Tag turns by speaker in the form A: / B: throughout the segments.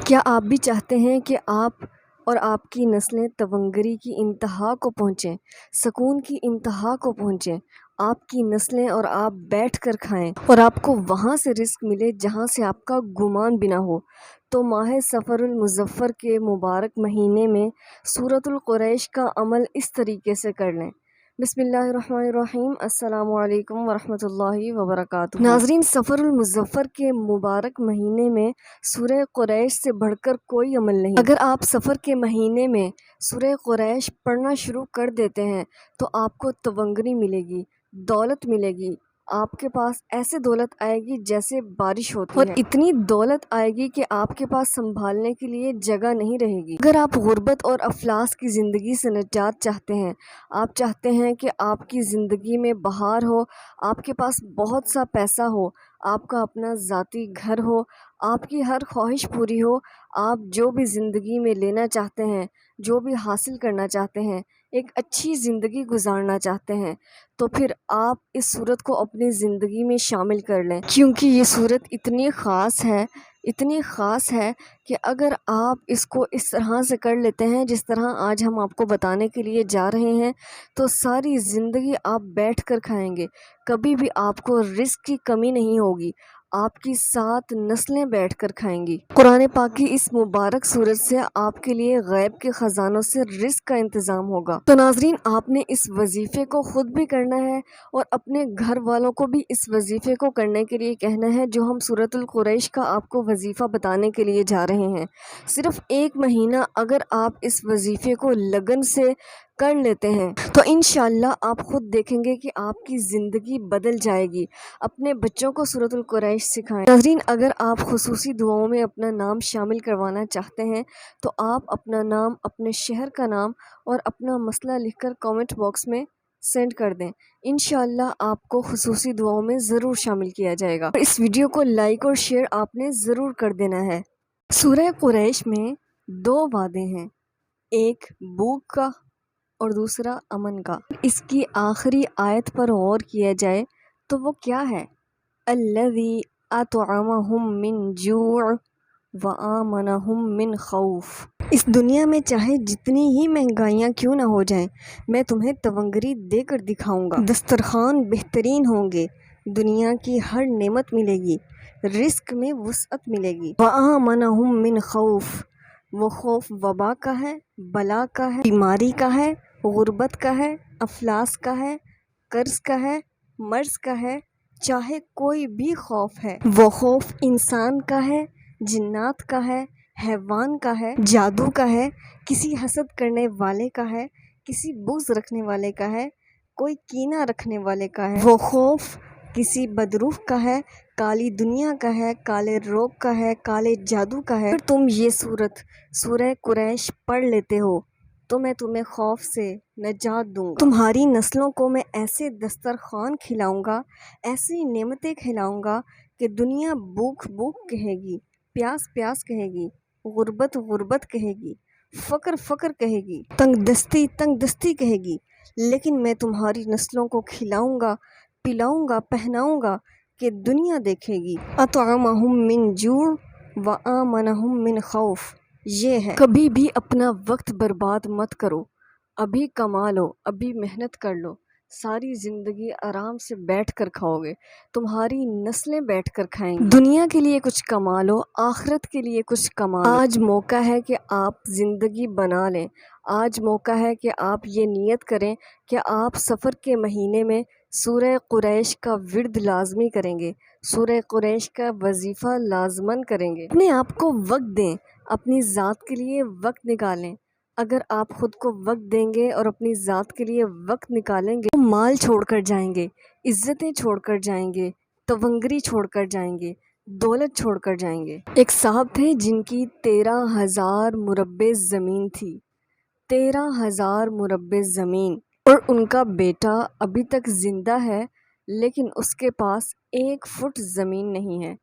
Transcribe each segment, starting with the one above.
A: کیا آپ بھی چاہتے ہیں کہ آپ اور آپ کی نسلیں تونگری کی انتہا کو پہنچیں، سکون کی انتہا کو پہنچیں؟ آپ کی نسلیں اور آپ بیٹھ کر کھائیں اور آپ کو وہاں سے رزق ملے جہاں سے آپ کا گمان بھی نہ ہو۔ تو ماہ سفر المظفر کے مبارک مہینے میں سورۃ القریش کا عمل اس طریقے سے کر لیں۔ بسم اللہ الرحمن الرحیم۔ السلام علیکم ورحمۃ اللہ وبرکاتہ۔ ناظرین، سفر المظفر کے مبارک مہینے میں سورہ قریش سے بڑھ کر کوئی عمل نہیں۔ اگر آپ سفر کے مہینے میں سورہ قریش پڑھنا شروع کر دیتے ہیں تو آپ کو تونگری ملے گی، دولت ملے گی، آپ کے پاس ایسے دولت آئے گی جیسے بارش ہوتی ہے، اور اتنی دولت آئے گی کہ آپ کے پاس سنبھالنے کے لیے جگہ نہیں رہے گی۔ اگر آپ غربت اور افلاس کی زندگی سے نجات چاہتے ہیں، آپ چاہتے ہیں کہ آپ کی زندگی میں بہار ہو، آپ کے پاس بہت سا پیسہ ہو، آپ کا اپنا ذاتی گھر ہو، آپ کی ہر خواہش پوری ہو، آپ جو بھی زندگی میں لینا چاہتے ہیں، جو بھی حاصل کرنا چاہتے ہیں، ایک اچھی زندگی گزارنا چاہتے ہیں، تو پھر آپ اس سورت کو اپنی زندگی میں شامل کر لیں، کیونکہ یہ سورت اتنی خاص ہے کہ اگر آپ اس کو اس طرح سے کر لیتے ہیں جس طرح آج ہم آپ کو بتانے کے لیے جا رہے ہیں، تو ساری زندگی آپ بیٹھ کر کھائیں گے، کبھی بھی آپ کو رزق کی کمی نہیں ہوگی، آپ کی 7 نسلیں بیٹھ کر کھائیں گی۔ قرآن پاک کی اس مبارک سورت سے آپ کے لیے غیب کے خزانوں سے رزق کا انتظام ہوگا۔ تو ناظرین، آپ نے اس وظیفے کو خود بھی کرنا ہے اور اپنے گھر والوں کو بھی اس وظیفے کو کرنے کے لیے کہنا ہے جو ہم سورۃ القریش کا آپ کو وظیفہ بتانے کے لیے جا رہے ہیں۔ صرف 1 مہینہ اگر آپ اس وظیفے کو لگن سے کر لیتے ہیں تو انشاءاللہ آپ خود دیکھیں گے کہ آپ کی زندگی بدل جائے گی۔ اپنے بچوں کو سورۃ القریش سکھائیں۔ ناظرین، اگر آپ خصوصی دعاؤں میں اپنا نام شامل کروانا چاہتے ہیں تو آپ اپنا نام، اپنے شہر کا نام اور اپنا مسئلہ لکھ کر کامنٹ باکس میں سینڈ کر دیں۔ انشاءاللہ آپ کو خصوصی دعاؤں میں ضرور شامل کیا جائے گا۔ اس ویڈیو کو لائک اور شیئر آپ نے ضرور کر دینا ہے۔ سورہ قریش میں 2 وعدے ہیں، ایک بھوک کا اور دوسرا امن کا۔ اس کی آخری آیت پر غور کیا جائے تو وہ کیا ہے؟ الذی اطعمہم من جوع وآمنہم من خوف۔ اس دنیا میں چاہے جتنی ہی مہنگائیاں کیوں نہ ہو جائیں، میں تمہیں تونگری دے کر دکھاؤں گا۔ دسترخوان بہترین ہوں گے، دنیا کی ہر نعمت ملے گی، رزق میں وسعت ملے گی۔ وآمنہم من خوف، وہ خوف وبا کا ہے، بلا کا ہے، بیماری کا ہے، غربت کا ہے، افلاس کا ہے، قرض کا ہے، مرض کا ہے، چاہے کوئی بھی خوف ہے، وہ خوف انسان کا ہے، جنات کا ہے، حیوان کا ہے، جادو کا ہے، کسی حسد کرنے والے کا ہے، کسی بغض رکھنے والے کا ہے، کوئی کینہ رکھنے والے کا ہے، وہ خوف کسی بدروح کا ہے، کالی دنیا کا ہے، کالے روگ کا ہے، کالے جادو کا ہے۔ اگر تم یہ سورہ قریش پڑھ لیتے ہو تو میں تمہیں خوف سے نجات دوں گا۔ تمہاری نسلوں کو میں ایسے دسترخوان کھلاؤں گا، ایسی نعمتیں کھلاؤں گا کہ دنیا بھوک بھوک کہے گی، پیاس پیاس کہے گی، غربت غربت کہے گی، فقر فقر کہے گی، تنگ دستی تنگ دستی کہے گی، لیکن میں تمہاری نسلوں کو کھلاؤں گا، پلاؤں گا، پہناؤں گا کہ دنیا دیکھے گی۔ اطعمہم من جوع وآمنہم من خوف، یہ ہے۔ کبھی بھی اپنا وقت برباد مت کرو، ابھی کما لو، ابھی محنت کر لو، ساری زندگی آرام سے بیٹھ کر کھاؤ گے، تمہاری نسلیں بیٹھ کر کھائیں گی۔ دنیا کے لیے کچھ کما لو، آخرت کے لیے کچھ کما لو۔ آج موقع ہے کہ آپ زندگی بنا لیں، آج موقع ہے کہ آپ یہ نیت کریں کہ آپ سفر کے مہینے میں سورہ قریش کا ورد لازمی کریں گے، سورہ قریش کا وظیفہ لازماً کریں گے۔ اپنے آپ کو وقت دیں، اپنی ذات کے لیے وقت نکالیں۔ اگر آپ خود کو وقت دیں گے اور اپنی ذات کے لیے وقت نکالیں گے تو مال چھوڑ کر جائیں گے، عزتیں چھوڑ کر جائیں گے، تونگری چھوڑ کر جائیں گے، دولت چھوڑ کر جائیں گے۔ ایک صاحب تھے جن کی 13,000 مربع زمین تھی، 13,000 مربع زمین، اور ان کا بیٹا ابھی تک زندہ ہے لیکن اس کے پاس 1 فٹ زمین نہیں ہے،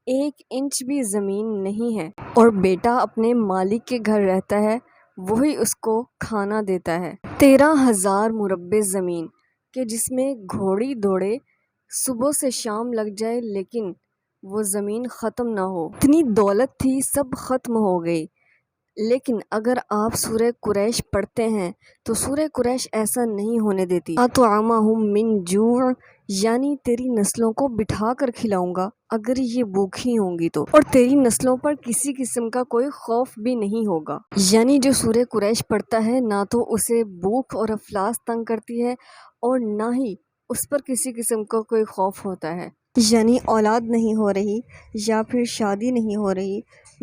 A: 1 انچ بھی زمین نہیں ہے، اور بیٹا اپنے مالک کے گھر رہتا ہے، وہی اس کو کھانا دیتا ہے۔ 13,000 مربع زمین کہ جس میں گھوڑی دوڑے، صبح سے شام لگ جائے لیکن وہ زمین ختم نہ ہو۔ اتنی دولت تھی سب ختم ہو گئی۔ لیکن اگر آپ سورہ قریش پڑھتے ہیں تو سورہ قریش ایسا نہیں ہونے دیتی۔ اطعمہم من جوع، یعنی تیری نسلوں کو بٹھا کر کھلاؤں گا اگر یہ بھوکھی ہوں گی تو، اور تیری نسلوں پر کسی قسم کا کوئی خوف بھی نہیں ہوگا۔ یعنی جو سورہ قریش پڑھتا ہے نہ تو اسے بھوک اور افلاس تنگ کرتی ہے اور نہ ہی اس پر کسی قسم کا کوئی خوف ہوتا ہے۔ یعنی اولاد نہیں ہو رہی، یا پھر شادی نہیں ہو رہی،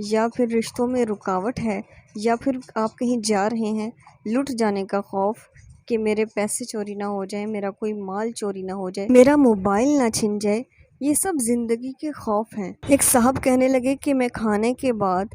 A: یا پھر رشتوں میں رکاوٹ ہے، یا پھر آپ کہیں جا رہے ہیں لٹ جانے کا خوف کہ میرے پیسے چوری نہ ہو جائیں، میرا کوئی مال چوری نہ ہو جائے، میرا موبائل نہ چھن جائے، یہ سب زندگی کے خوف ہیں۔ ایک صاحب کہنے لگے کہ میں کھانے کے بعد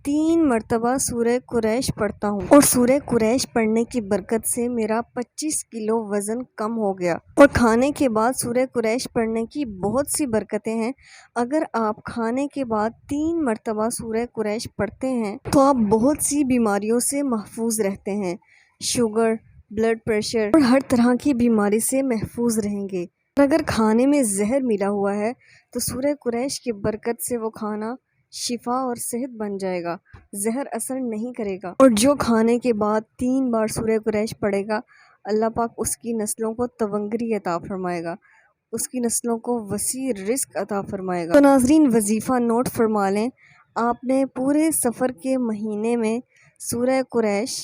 A: 3 مرتبہ سورہ قریش پڑھتا ہوں، اور سورہ قریش پڑھنے کی برکت سے میرا 25 کلو وزن کم ہو گیا۔ اور کھانے کے بعد سورہ قریش پڑھنے کی بہت سی برکتیں ہیں۔ اگر آپ کھانے کے بعد 3 مرتبہ سورہ قریش پڑھتے ہیں تو آپ بہت سی بیماریوں سے محفوظ رہتے ہیں، شوگر، بلڈ پریشر اور ہر طرح کی بیماری سے محفوظ رہیں گے۔ اور اگر کھانے میں زہر ملا ہوا ہے تو سورہ قریش کی برکت سے وہ کھانا شفا اور صحت بن جائے گا، زہر اثر نہیں کرے گا۔ اور جو کھانے کے بعد 3 بار سورہ قریش پڑھے گا، اللہ پاک اس کی نسلوں کو تونگری عطا فرمائے گا، اس کی نسلوں کو وسیع رزق عطا فرمائے گا۔ تو ناظرین وظیفہ نوٹ فرما لیں، آپ نے پورے سفر کے مہینے میں سورہ قریش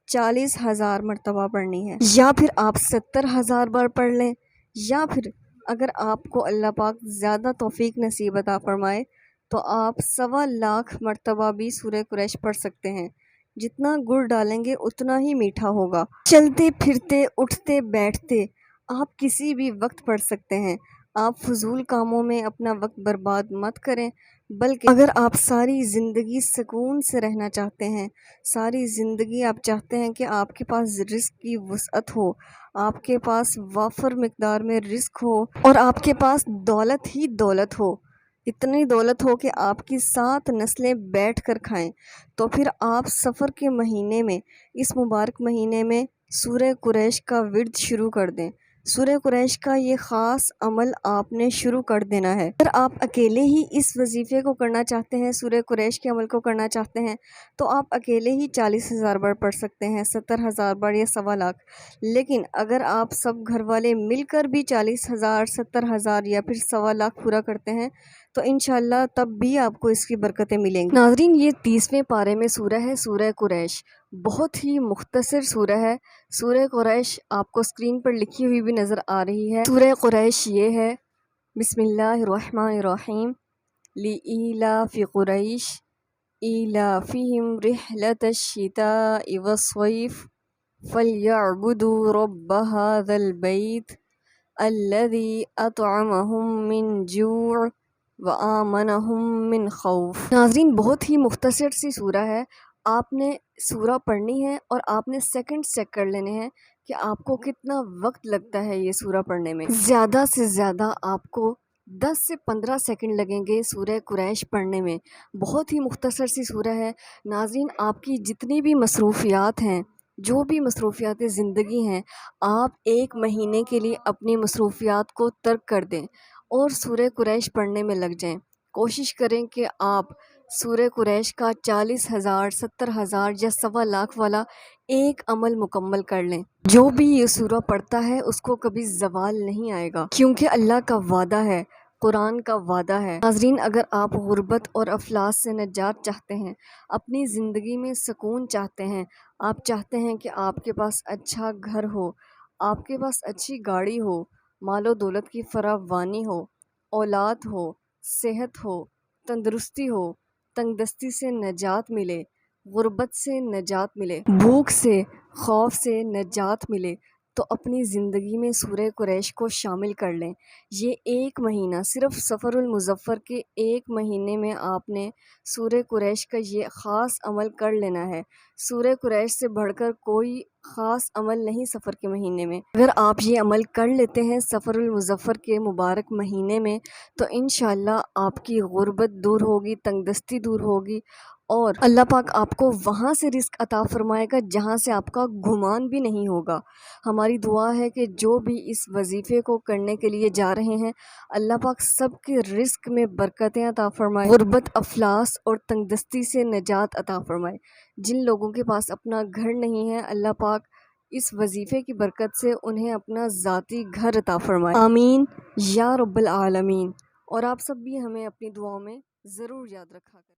A: 40,000 مرتبہ پڑھنی ہے، یا پھر آپ 70,000 بار پڑھ لیں، یا پھر اگر آپ کو اللہ پاک زیادہ توفیق نصیب عطا فرمائے تو آپ 1.25 مرتبہ بھی سورہ قریش پڑھ سکتے ہیں۔ جتنا گڑ ڈالیں گے اتنا ہی میٹھا ہوگا۔ چلتے پھرتے اٹھتے بیٹھتے آپ کسی بھی وقت پڑھ سکتے ہیں۔ آپ فضول کاموں میں اپنا وقت برباد مت کریں، بلکہ اگر آپ ساری زندگی سکون سے رہنا چاہتے ہیں، ساری زندگی آپ چاہتے ہیں کہ آپ کے پاس رزق کی وسعت ہو، آپ کے پاس وافر مقدار میں رزق ہو، اور آپ کے پاس دولت ہی دولت ہو، اتنی دولت ہو کہ آپ کی 7 نسلیں بیٹھ کر کھائیں، تو پھر آپ سفر کے مہینے میں، اس مبارک مہینے میں سورہ قریش کا ورد شروع کر دیں۔ سورہ قریش کا یہ خاص عمل آپ نے شروع کر دینا ہے۔ اگر آپ اکیلے ہی اس وظیفے کو کرنا چاہتے ہیں، سورہ قریش کے عمل کو کرنا چاہتے ہیں، تو آپ اکیلے ہی 40,000 بار پڑھ سکتے ہیں، 70,000 بار یا 1.25 لیکن اگر آپ سب گھر والے مل کر بھی 40,000، 70,000 یا پھر 1.25 پورا کرتے ہیں تو انشاءاللہ تب بھی آپ کو اس کی برکتیں ملیں گی۔ ناظرین یہ 30ویں پارے میں سورہ ہے سورہ قریش، بہت ہی مختصر سورہ ہے۔ سورہ قریش آپ کو اسکرین پر لکھی ہوئی بھی نظر آ رہی ہے۔ سورہ قریش یہ ہے، بسم اللہ الرحمن الرحیم، لِإِيلَافِ قریش إِيلَافِهِمْ رِحْلَةَ الشِّتَاءِ وَالصَّيْفِ فَلْيَعْبُدُوا رَبَّ هَذَا الْبَيْتِ الَّذِي أَطْعَمَهُم مِّن جُوعٍ وَآمَنَهُم مِّن خوف۔ ناظرین بہت ہی مختصر سی سورہ ہے، آپ نے سورہ پڑھنی ہے اور آپ نے سیکنڈ چیک کر لینے ہیں کہ آپ کو کتنا وقت لگتا ہے یہ سورہ پڑھنے میں۔ زیادہ سے زیادہ آپ کو 10 سے 15 سیکنڈ لگیں گے سورہ قریش پڑھنے میں، بہت ہی مختصر سی سورہ ہے۔ ناظرین آپ کی جتنی بھی مصروفیات ہیں، جو بھی مصروفیات زندگی ہیں، آپ 1 مہینے کے لیے اپنی مصروفیات کو ترک کر دیں اور سورہ قریش پڑھنے میں لگ جائیں۔ کوشش کریں کہ آپ سورہ قریش کا 40,000، 70,000 یا 1.25 والا ایک عمل مکمل کر لیں۔ جو بھی یہ سورہ پڑھتا ہے اس کو کبھی زوال نہیں آئے گا، کیونکہ اللہ کا وعدہ ہے، قرآن کا وعدہ ہے۔ ناظرین اگر آپ غربت اور افلاس سے نجات چاہتے ہیں، اپنی زندگی میں سکون چاہتے ہیں، آپ چاہتے ہیں کہ آپ کے پاس اچھا گھر ہو، آپ کے پاس اچھی گاڑی ہو، مال و دولت کی فراوانی ہو، اولاد ہو، صحت ہو، تندرستی ہو، تنگ دستی سے نجات ملے، غربت سے نجات ملے، بھوک سے، خوف سے نجات ملے، تو اپنی زندگی میں سورہ قریش کو شامل کر لیں۔ یہ 1 مہینہ صرف سفر المظفر کے 1 مہینے میں آپ نے سورہ قریش کا یہ خاص عمل کر لینا ہے۔ سورہ قریش سے بڑھ کر کوئی خاص عمل نہیں سفر کے مہینے میں۔ اگر آپ یہ عمل کر لیتے ہیں سفر المظفر کے مبارک مہینے میں تو انشاءاللہ آپ کی غربت دور ہوگی، تنگ دستی دور ہوگی، اور اللہ پاک آپ کو وہاں سے رزق عطا فرمائے گا جہاں سے آپ کا گمان بھی نہیں ہوگا۔ ہماری دعا ہے کہ جو بھی اس وظیفے کو کرنے کے لیے جا رہے ہیں، اللہ پاک سب کے رزق میں برکتیں عطا فرمائے، غربت، افلاس اور تنگ دستی سے نجات عطا فرمائے۔ جن لوگوں کے پاس اپنا گھر نہیں ہے، اللہ پاک اس وظیفے کی برکت سے انہیں اپنا ذاتی گھر عطا فرمائے، آمین یا رب العالمین۔ اور آپ سب بھی ہمیں اپنی دعاؤں میں ضرور یاد رکھا کریں۔